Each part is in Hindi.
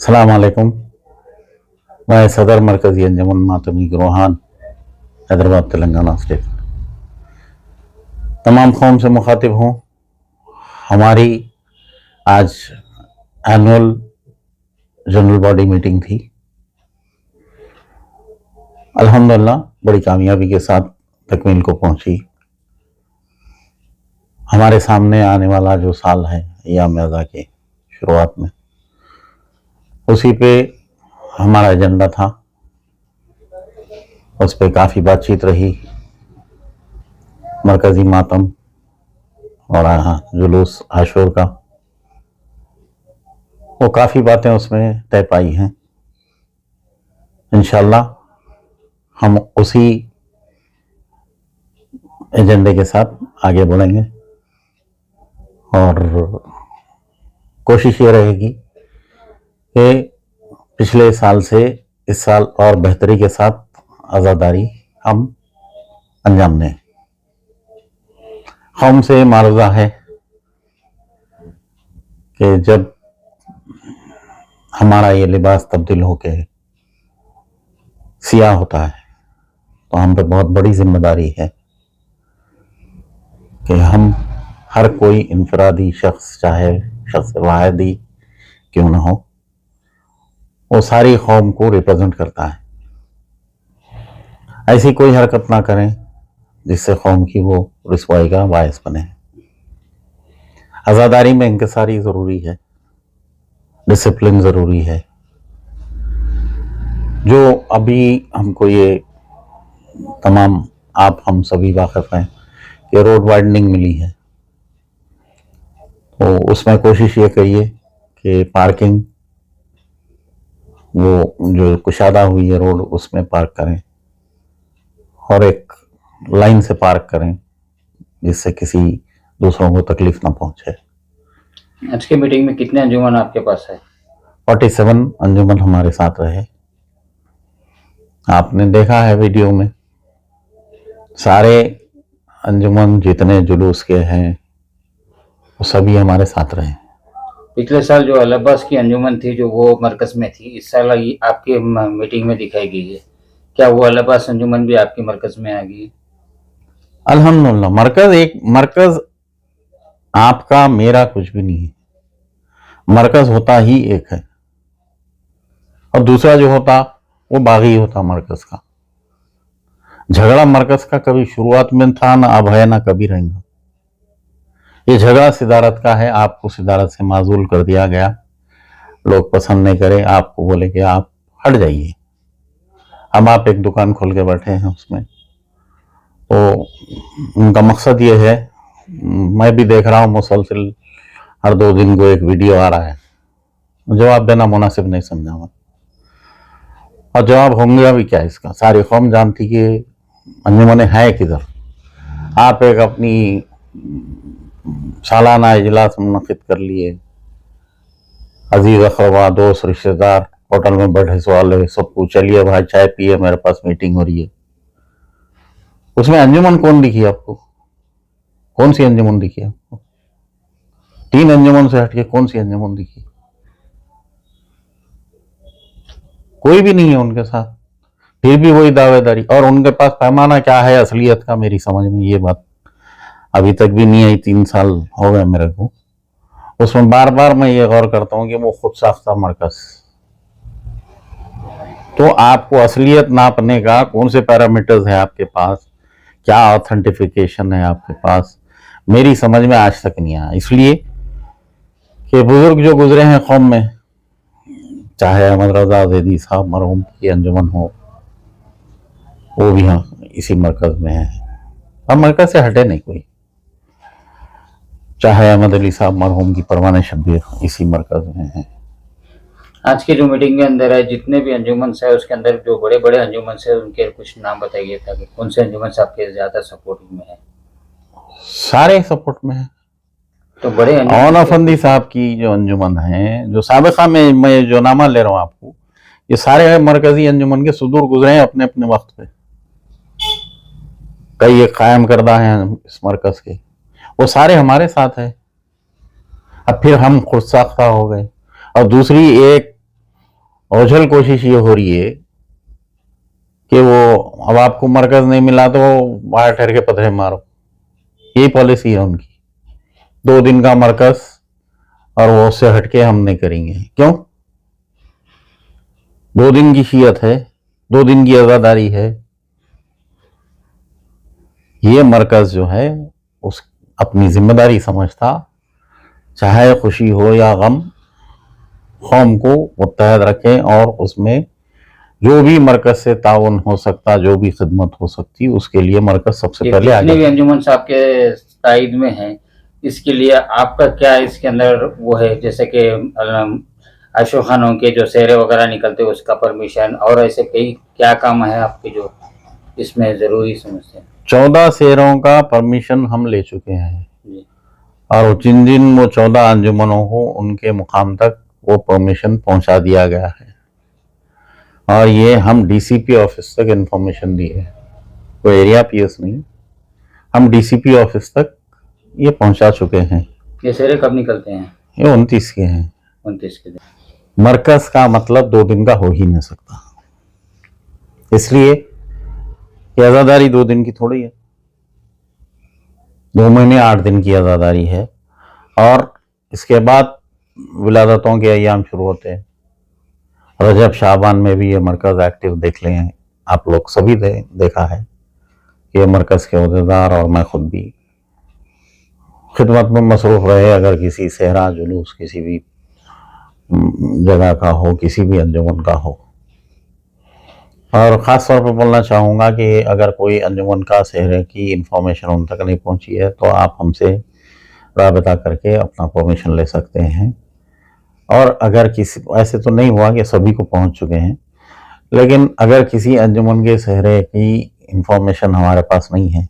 अस्सलाम वालेकुम। मैं सदर मरकज़ी अंजुमन मातमी गिरोहान हैदराबाद तेलंगाना स्टेट तमाम कौम से मुखातिब हूँ। हमारी आज एनुअल जनरल बॉडी मीटिंग थी। अल्हम्दुलिल्लाह बड़ी कामयाबी के साथ तकमील को पहुँची। हमारे सामने आने वाला जो साल है अय्याम अज़ा के शुरुआत में, उसी पे हमारा एजेंडा था। उस पे काफ़ी बातचीत रही। मरकज़ी मातम और जुलूस आशूर का, वो काफ़ी बातें उसमें तय पाई हैं। इंशाअल्लाह हम उसी एजेंडे के साथ आगे बढ़ेंगे और कोशिश ये रहेगी कि पिछले साल से इस साल और बेहतरी के साथ आज़ादारी हम अंजाम दें। कौम से मारूज़ा है कि जब हमारा ये लिबास तब्दील होके सियाह होता है तो हम पे बहुत बड़ी जिम्मेदारी है कि हम हर कोई इनफरादी शख्स, चाहे शख्स वाहिदी क्यों ना हो, वो सारी कौम को रिप्रेजेंट करता है। ऐसी कोई हरकत ना करें जिससे कौम की वो रुसवाई का बायस बने। आज़ादारी में इंकिसारी ज़रूरी है, डिसिप्लिन ज़रूरी है। जो अभी हमको ये तमाम आप हम सभी वाकिफ़ हैं कि रोड वाइडनिंग मिली है, तो उसमें कोशिश ये करिए कि पार्किंग वो जो कुशादा हुई है रोड उसमें पार्क करें और एक लाइन से पार्क करें जिससे किसी दूसरों को तकलीफ ना पहुंचे। आज की मीटिंग में कितने अंजुमन आपके पास है? 47 अंजुमन हमारे साथ रहे। आपने देखा है वीडियो में, सारे अंजुमन जितने जुलूस के हैं वो सभी हमारे साथ रहे। पिछले साल जो अल अब्बास की अंजुमन थी जो वो मरकज में थी, इस साल आपकी मीटिंग में दिखाई गई है, क्या वो अल अब्बास अंजुमन भी आपकी मरकज में आ गई? अल्हम्दुलिल्लाह। मरकज आपका मेरा कुछ भी नहीं है। मरकज होता ही एक है और दूसरा जो होता वो बागी होता मरकज का। झगड़ा मरकज का कभी शुरुआत में था ना, अब है ना, कभी रहेगा। ये झगड़ा सिदारत का है। आपको सिदारत से माजूल कर दिया गया, लोग पसंद नहीं करे, आपको बोले कि आप हट जाइए। अब आप एक दुकान खोल के बैठे हैं उसमें, तो उनका मकसद ये है, मैं भी देख रहा हूँ मुसलसल हर 2 दिन को एक वीडियो आ रहा है, जवाब देना मुनासिब नहीं समझा मैं। और जवाब होंगे भी क्या इसका? सारी कौम जानती कि अंजुमने है किधर। आप एक अपनी सालाना इजलास मुनक़िद कर लिए, अजीज अखरबा, दोस्त, रिश्तेदार होटल में बैठे सवाल सबको, चलिए भाई चाय पिए, मेरे पास मीटिंग हो रही है। उसमें अंजुमन कौन दिखी आपको? कौन सी अंजुमन दिखी आपको? 3 अंजुमन से हटके कौन सी अंजुमन दिखी? कोई भी नहीं है उनके साथ, फिर भी वही दावेदारी। और उनके पास पैमाना क्या है असलियत का, मेरी समझ में ये बात अभी तक भी नहीं आई। 3 साल हो गए मेरे को। उसमें बार बार मैं ये गौर करता हूँ कि वो खुद साख्ता मरकज। तो आपको असलियत नापने का कौन से पैरामीटर्स है आपके पास, क्या ऑथेंटिफिकेशन है आपके पास, मेरी समझ में आज तक नहीं आया। इसलिए कि बुजुर्ग जो गुजरे हैं कौम में, चाहे अहमद रजा ज़ैदी साहब मरहूम की अंजुमन हो, वो भी हाँ इसी मरकज में है और मरकज से हटे नहीं कोई। चाहे अहमद अली साहब मरहूम की परवाने शब्बीर इसी मरकज में है। आज की जो मीटिंग के अंदर है, जितने भी अंजुमन है उसके अंदर जो बड़े बड़े अंजुमन है उनके कुछ नाम बताइए था कि कौन से अंजुमन आपके ज्यादा सपोर्टिव में है? सारे सपोर्ट में है। तो बड़े औन अफंदी साहब की जो अंजुमन है, जो साबिका में मैं जो नामा ले रहा हूँ आपको, ये सारे मरकजी अंजुमन के सुदूर गुजरे हैं अपने अपने वक्त पे। कई एक कायम करदा हैं इस मरकज के, वो सारे हमारे साथ है। अब फिर हम खुद साख्ता हो गए। और दूसरी एक ओझल कोशिश ये हो रही है कि वो अब आपको मरकज नहीं मिला तो बाहर ठहर के पत्थर मारो, यही पॉलिसी है उनकी। 2 दिन का मरकज और वो उससे हटके हम नहीं करेंगे। क्यों? 2 दिन की शियत है, 2 दिन की आजादारी है। ये मरकज जो है उस अपनी जिम्मेदारी समझता, चाहे खुशी हो या गम, कौम को मुत्तहद रखें और उसमें जो भी मरकज से ताउन हो सकता, जो भी खिदमत हो सकती, उसके लिए मरकज सबसे पहले जितने आगे। भी अंजुमन साहब के ताइद में हैं, इसके लिए आपका क्या इसके अंदर वो है, जैसे कि अशोक खानों के जो सेहरे वगैरह निकलते हैं उसका परमिशन, और ऐसे कई क्या काम है आपके जो इसमें जरूरी समझते हैं? 14 शेरों का परमिशन हम ले चुके हैं जी। और जिन जिन वो 14 अंजुमनों को उनके मुकाम तक वो परमिशन पहुंचा दिया गया है और ये हम डीसीपी ऑफिस तक इंफॉर्मेशन दी है, कोई एरिया पीएस नहीं, हम डीसीपी ऑफिस तक ये पहुंचा चुके हैं। ये सेहरे कब निकलते हैं? ये 29 के हैं। 29 के दिन। मरकज का मतलब 2 दिन का हो ही नहीं सकता, इसलिए ये आज़ादारी 2 दिन की थोड़ी है, 2 महीने 8 दिन की आज़ादारी है। और इसके बाद विलादतों के अयाम शुरू होते हैं। रजब शाबान में भी ये मरकज़ एक्टिव देख लें आप लोग सभी देखा है। ये मरकज़ के अहदेदार और मैं खुद भी खिदमत में मसरूफ़ रहे। अगर किसी सेहरा जुलूस किसी भी जगह का हो, किसी भी अंजुमन का हो, और ख़ास तौर पर बोलना चाहूँगा कि अगर कोई अंजुमन का सेहरे की इंफॉर्मेशन उन तक नहीं पहुँची है तो आप हमसे राबता करके अपना परमिशन ले सकते हैं। और अगर किसी, ऐसे तो नहीं हुआ कि सभी को पहुँच चुके हैं, लेकिन अगर किसी अंजुमन के सेहरे की इंफॉर्मेशन हमारे पास नहीं है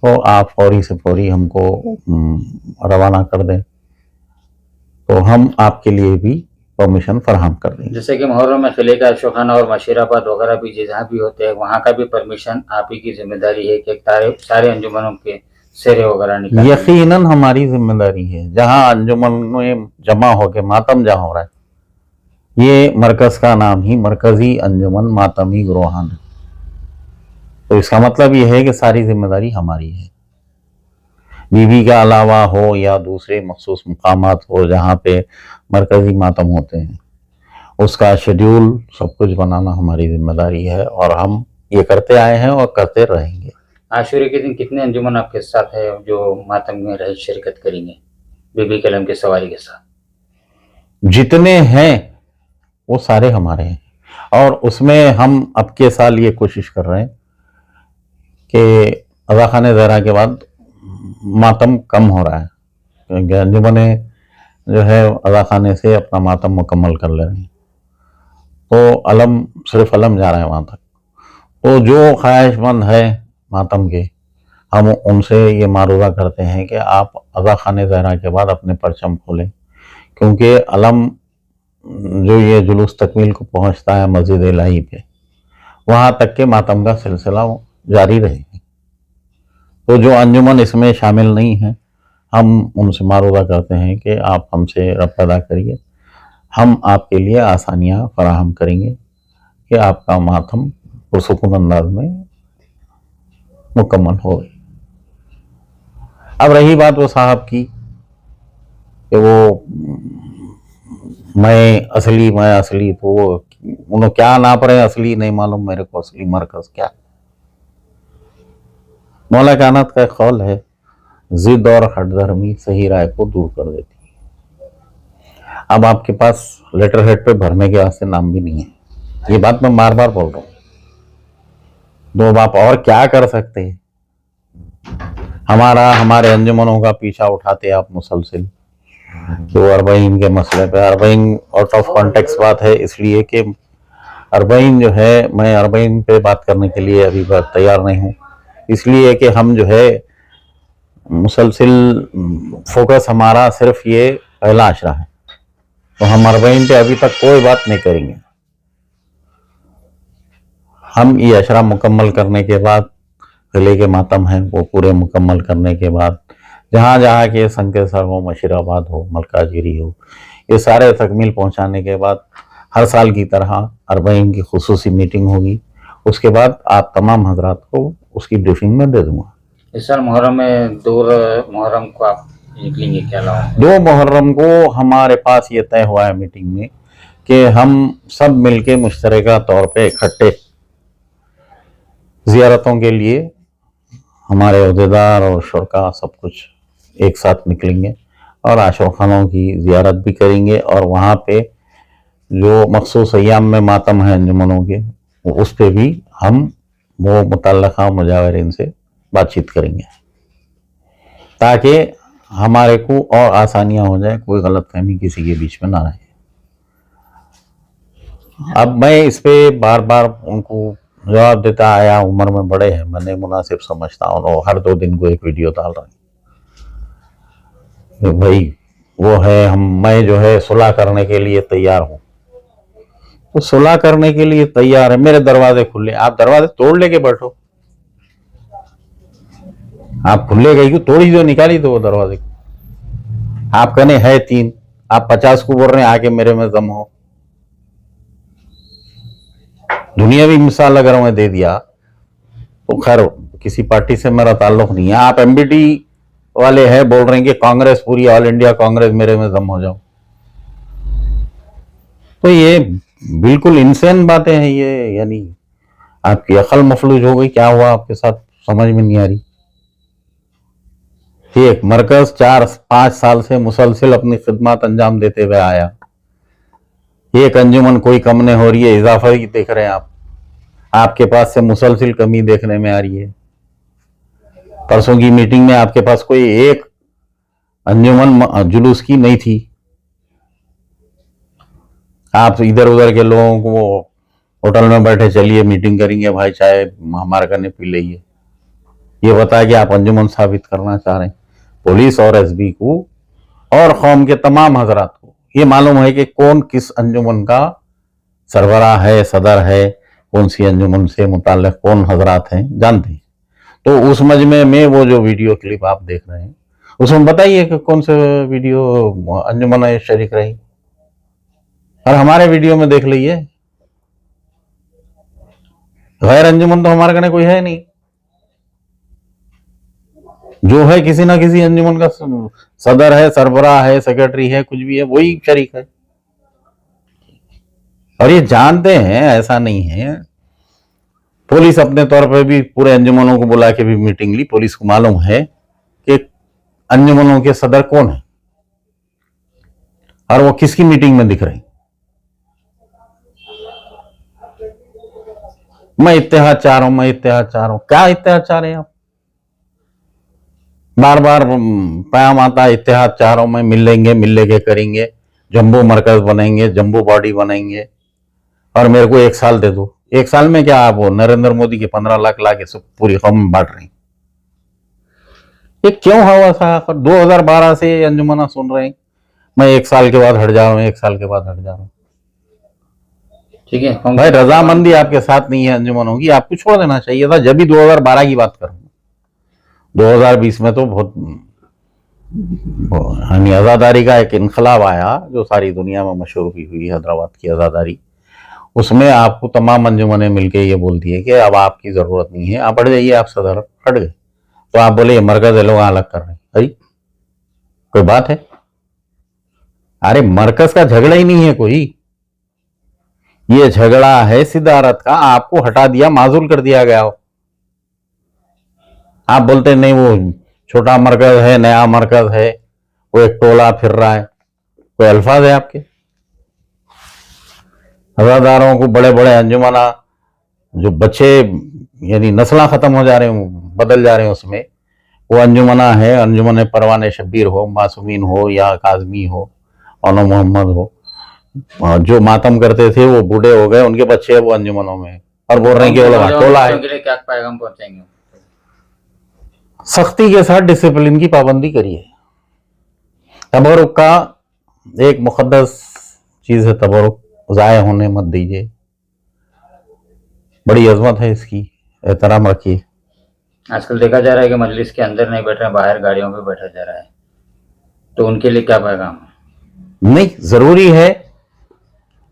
तो आप फौरी से फौरी हमको रवाना कर दें तो हम आपके लिए भी परमिशन फराहम कर देंगे। जैसे कि मुहर्रम में किले का अशोखाना और मशीराबाद वगैरह भी जहाँ भी होते हैं वहाँ का भी परमिशन आप ही की जिम्मेदारी है कि सारे अंजुमनों के सेहरे वगैरह निकालें? यकीनन हमारी जिम्मेदारी है। जहाँ अंजुमन में जमा होके मातम जहाँ हो रहा है, ये मरकज का नाम ही मरकजी अंजुमन मातमी गिरोहान है, तो इसका मतलब ये है कि सारी जिम्मेदारी हमारी है। बीबी के अलावा हो या दूसरे मखसूस मुकामात हो जहाँ पे मरकजी मातम होते हैं, उसका शेड्यूल सब कुछ बनाना हमारी जिम्मेदारी है और हम ये करते आए हैं और करते रहेंगे। आशूरे के दिन कितने अंजुमन आपके साथ है जो मातम में रह शिरकत करेंगे बीबी कलम के सवारी के साथ? जितने हैं वो सारे हमारे हैं और उसमें हम अब के साल ये कोशिश कर रहे हैं कि अज़ा खाने ज़हरा के बाद मातम कम हो रहा है, क्योंकि अंजुमने जो है अज़ा खाने से अपना मातम मुकम्मल कर ले रहे हैं, तो अलम सिर्फ अलम जा रहा है वहाँ तक। तो जो ख्वाहिशमंद है मातम के, हम उनसे ये मारूदा करते हैं कि आप अज़ा खाने ज़हरा के बाद अपने परचम खोलें, क्योंकि अलम जो ये जुलूस तकमील को पहुँचता है मस्जिद इलाही पे, वहाँ तक के मातम का सिलसिला जारी रहेगा। तो जो अंजुमन इसमें शामिल नहीं है, हम उनसे मारूदा करते हैं कि आप हमसे रब्ता अदा करिए, हम आपके लिए आसानियाँ फराहम करेंगे कि आपका मातम पुरसुकून अंदाज में मुकम्मल हो गई। अब रही बात वो साहब की कि वो मैं असली, तो वो उन्होंने क्या नाप रहे, असली नहीं मालूम मेरे को, असली मरकज क्या। मौला कायनात का कौल है, जिद और हटधर्मी सही राय को दूर कर देती है। अब आपके पास लेटर हेड पे भरने के वास्ते नाम भी नहीं है, ये बात मैं बार बार बोल रहा हूँ। तो आप और क्या कर सकते हैं? हमारे अंजुमनों का पीछा उठाते आप मुसलसिल, तो अरबईन के मसले पे, अरबईन आउट ऑफ कॉन्टेक्स्ट बात है, इसलिए कि अरबईन जो है, मैं अरबईन पे बात करने के लिए अभी बात तैयार नहीं हूँ, इसलिए कि हम जो है मुसलसिल फोकस हमारा सिर्फ ये पहला अशरा है, तो हम अरबईन पे अभी तक कोई बात नहीं करेंगे। हम ये अशरा मुकम्मल करने के बाद, किले के मातम हैं वो पूरे मुकम्मल करने के बाद, जहाँ जहाँ के संकेसर हो, मशीराबाद हो, मलकाजिरी हो, ये सारे तकमील पहुँचाने के बाद हर साल की तरह अरबईन की खुसूसी मीटिंग होगी, उसके बाद आप तमाम हजरात को उसकी ब्रीफिंग में दे दूंगा। इस साल मुहर्रम में दूर मुहर्रम को आप निकलेंगे क्या लाओ? 2 मुहर्रम को हमारे पास ये तय हुआ है मीटिंग में कि हम सब मिलके मुश्तरका तौर पे इकट्ठे जियारतों के लिए हमारे अहदेदार और शुरका सब कुछ एक साथ निकलेंगे और आशिक खानों की जियारत भी करेंगे, और वहाँ पे जो मखसूस अय्याम में मातम है अंजुमनों के, उस पे भी हम वो मुतल्लका मुजावरीन से बातचीत करेंगे ताकि हमारे को और आसानियां हो जाए, कोई गलतफहमी किसी के बीच में ना रहे। अब मैं इस पे बार बार उनको जवाब देता आया, उम्र में बड़े हैं, मैंने मुनासिब समझता हूँ, और हर 2 दिन को एक वीडियो डाल रहे हैं भाई वो है, मैं जो है सुलह करने के लिए तैयार हूँ। तो सुलह करने के लिए तैयार है, मेरे दरवाजे खुले, आप दरवाजे तोड़ लेके बैठो, आप खुले गई को तोड़ी दो, निकाली दो वो दरवाजे को। आप कहने है 3, आप 50 को बोल रहे हैं आके मेरे में दम हो। दुनियावी मिसाल अगर मैं दे दिया तो खैर किसी पार्टी से मेरा ताल्लुक नहीं है, आप एमबीटी वाले हैं बोल रहे हैं कि कांग्रेस पूरी ऑल इंडिया कांग्रेस मेरे में दम हो जाओ, तो ये बिल्कुल इंसान बातें हैं ये, यानी आपकी अकल मफलूज हो गई, क्या हुआ आपके साथ समझ में नहीं आ रही। एक मरकज 4-5 साल से मुसलसिल अपनी खिदमत अंजाम देते हुए आया, एक अंजुमन कोई कम नहीं हो रही है, इजाफा ही देख रहे हैं आप, आपके पास से मुसलसिल कमी देखने में आ रही है। परसों की मीटिंग में आपके पास कोई एक अंजुमन जुलूस की नहीं थी, आप इधर उधर के लोगों को होटल में बैठे चलिए मीटिंग करेंगे भाई, चाय हमारे करने पी लीजिए, ये बता कि आप अंजुमन साबित करना चाह रहे हैं। पुलिस और एसबी को और कौम के तमाम हजरात को ये मालूम है कि कौन किस अंजुमन का सरबराह है, सदर है, कौन सी अंजुमन से मुताल्लिक कौन हजरात हैं, जानते हैं। तो उस मजमे में वो जो वीडियो क्लिप आप देख रहे हैं उसमें बताइए कि कौन से वीडियो अंजुमन शरीक रही, और हमारे वीडियो में देख लीजिए, गैर अंजुमन तो हमारे कहने कोई है नहीं, जो है किसी ना किसी अंजुमन का सदर है, सरबराह है, सेक्रेटरी है, कुछ भी है, वही शरीक है। और ये जानते हैं, ऐसा नहीं है। पुलिस अपने तौर पर भी पूरे अंजुमनों को बुला के भी मीटिंग ली, पुलिस को मालूम है कि अंजुमनों के सदर कौन है और वो किसकी मीटिंग में दिख रहे। मैं इत्तेहाद चाह रहा हूं, मैं इत्तेहाद चाह रहा हूं, क्या इत्तेहाद चाह रहे हैं आप? बार बार प्याम आता है इत्तेहाद चाह रहा हूं मैं, मिल लेंगे करेंगे, जम्बू मरकज बनेंगे, जम्बू बॉडी बनेंगे, और मेरे को 1 साल दे दो। 1 साल में क्या आप वो नरेंद्र मोदी के 15 लाख ला के सब पूरी कौम में बांट रहे हैं? ये क्यों हुआ साहब? 2012 से अंजुमना सुन रहे हैं मैं 1 साल के बाद हट जा रहा हूं, 1 साल के बाद हट जा रहा हूं। ठीक है भाई रजामंदी आपके साथ नहीं है अंजुमनों की, आपको छोड़ देना चाहिए था। जब भी 2012 की बात करूं, 2020 में तो बहुत यानी आज़ादारी का एक इनकलाब आया जो सारी दुनिया में मशहूर हुई, हैदराबाद की आज़ादारी। उसमें आपको तमाम अंजुमने मिलके ये बोल दिए कि अब आपकी जरूरत नहीं है, आप हट जाइए, आप सदर हट गए। तो आप बोले मरकज लोग अलग कर रहे हैं, अरे कोई बात है? अरे मरकज का झगड़ा ही नहीं है कोई, ये झगड़ा है सिदारत का, आपको हटा दिया, माजूल कर दिया गया हो। आप बोलते नहीं वो छोटा मरकज है, नया मरकज है, वो एक टोला फिर रहा है, कोई अल्फाज है आपके? हजादारों को बड़े बड़े अंजुमना जो बच्चे यानी नस्ल खत्म हो जा रहे हैं, बदल जा रहे हैं, उसमें वो अंजुमना है, अंजुमन परवाने शब्बीर हो, मासूमीन हो, या काजमी हो, अनो मोहम्मद हो, जो मातम करते थे वो बूढ़े हो गए, उनके बच्चे वो अंजुमनों में, और बोल रहे हैं कि वो टोला है। क्या पैगाम पहुंचाएंगे? सख्ती के साथ डिसिप्लिन की पाबंदी करिए। तबरुक का एक मुकद्दस चीज है, तबरुक ज़ाया होने मत दीजिए, बड़ी अजमत है इसकी, एहतराम रखिए। आजकल देखा जा रहा है कि मजलिस के अंदर नहीं बैठ रहे, बाहर गाड़ियों पे बैठा जा रहा है, तो उनके लिए क्या पैगाम है? नहीं, जरूरी है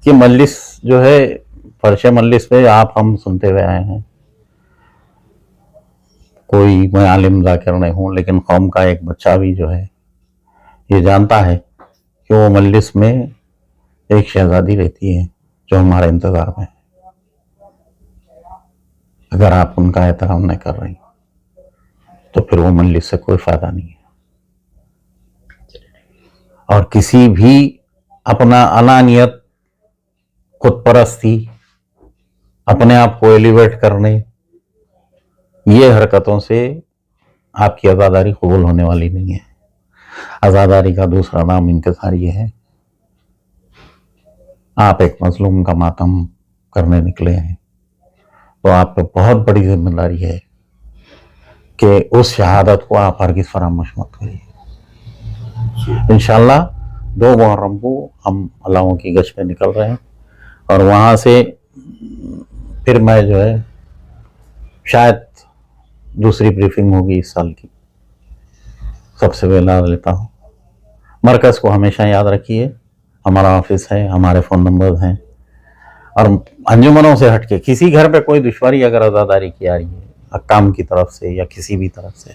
कि मजलिस जो है, फर्श मजलिस पे आप हम सुनते हुए आए हैं। कोई मैं आलिम जाकिर नहीं हूँ, लेकिन कौम का एक बच्चा भी जो है ये जानता है कि वो मजलिस में एक शहजादी रहती है जो हमारे इंतजार में है। अगर आप उनका एहतराम नहीं कर रही तो फिर वो मजलिस से कोई फायदा नहीं है। और किसी भी अपना अनानियत, खुद परस्ती, अपने आप को एलिवेट करने, ये हरकतों से आपकी आज़ादारी कबूल होने वाली नहीं है। आज़ादारी का दूसरा नाम इंतज़ार ये है। आप एक मजलूम का मातम करने निकले हैं तो आप पे बहुत बड़ी जिम्मेदारी है कि उस शहादत को आप हरगिज़ फरामोश मत करिए। इंशाल्लाह 2 मुहर्रम को हम अल्लाहों की गश्त पे निकल रहे हैं और वहाँ से फिर मैं जो है शायद दूसरी ब्रीफिंग होगी इस साल की, सबसे पहला लेता हूँ। मरकज़ को हमेशा याद रखिए, हमारा ऑफिस है, हमारे फ़ोन नंबर हैं, और अंजुमनों से हटके किसी घर पे कोई दुश्वारी अगर आज़ादारी की आ रही है काम की तरफ से या किसी भी तरफ से,